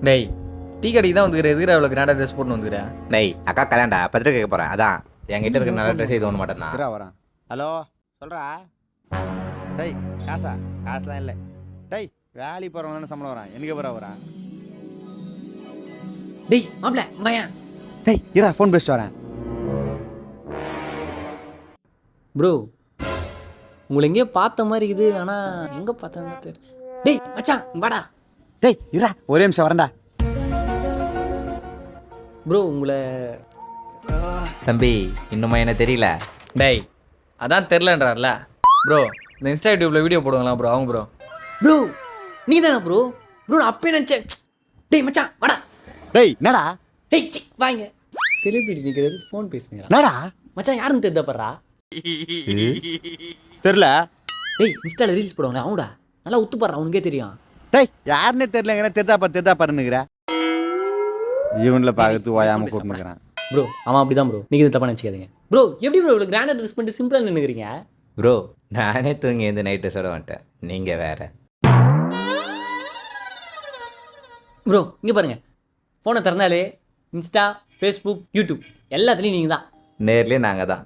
டேய் டீ கடைக்கு தான் வந்துக்கிற எதுக்குற அவ்வளோ கிராண்டாக ட்ரெஸ் போட்டு வந்துக்கிறேன். டேய் அக்கா கல்யாண்டா பத்திரிக்கை கேட்க போகிறேன். அதான் என்கிட்ட இருக்க நல்ல ட்ரெஸ் இது ஒன்று மட்டும் தான். வரேன். ஹலோ சொல்கிறா. டேய் காசுலாம் இல்லை. டேய் வேலைக்கு போகிறவங்க சம்பளம் வரான். எனக்கு வரான். டேய் மாப்பிள்ள மையா. டேய் இரா ஃபோன் பேசிட்டு வரேன். ப்ரோ உங்களை எங்கேயோ பார்த்த மாதிரி இது, ஆனால் எங்கே பார்த்தா தெரியல. டேய் மச்சான் வாடா. டேய் இரா ஒரே நிமிஷம் வரேன்டா. ப்ரோ உங்களை தம்பி இன்னுமா என்ன தெரியல? டேய் அதான் தெரிலன்றார்ல ப்ரோ. இந்த இன்ஸ்டா யூடியூப்பில் வீடியோ போடுவாங்களா ப்ரோ அவங்க ப்ரோ நீ தானே ப்ரோ? ப்ரோ நான் அப்பயே நினச்சேன். டேய் மச்சான் வாடா. டேய் என்னடா? டேய் வாங்க. செலிபிரிட்டி நிற்கிறது ஃபோன் பேசுங்க. என்னடா மச்சான் யாருன்னு தெரிஞ்சப்படுறா? தெரில. டேய் இன்ஸ்டாவில் ரீல்ஸ் போடுவாங்களே அவங்கடா. நல்லா உத்து பாடுறா உனக்கே தெரியும். டேய் யாருன்னே தெரில. எங்கன்னா தெரிதா பாருன்னுக்குற. இவனில் பார்த்து ஓயாமல் கூப்பிட்டுக்கிறான். ப்ரோ அவன் அப்படி தான் ப்ரோ. நீங்கள் இது தப்பாக நினச்சிக்காதீங்க ப்ரோ. எப்படி ப்ரோ இவ்வளோ கிராண்டாக ட்ரெஸ் பண்ணிட்டு சிம்பிளாக நின்றுக்கிறீங்க? ப்ரோ நானே தூங்கி இந்த நைட்டு சொல்ல வந்துட்டேன். நீங்கள் வேற ப்ரோ. இங்கே பாருங்கள், ஃபோனை திறந்தாலே இன்ஸ்டா, ஃபேஸ்புக், யூடியூப் எல்லாத்துலேயும் நீங்கள் தான். நேர்லேயே நாங்கள் தான்.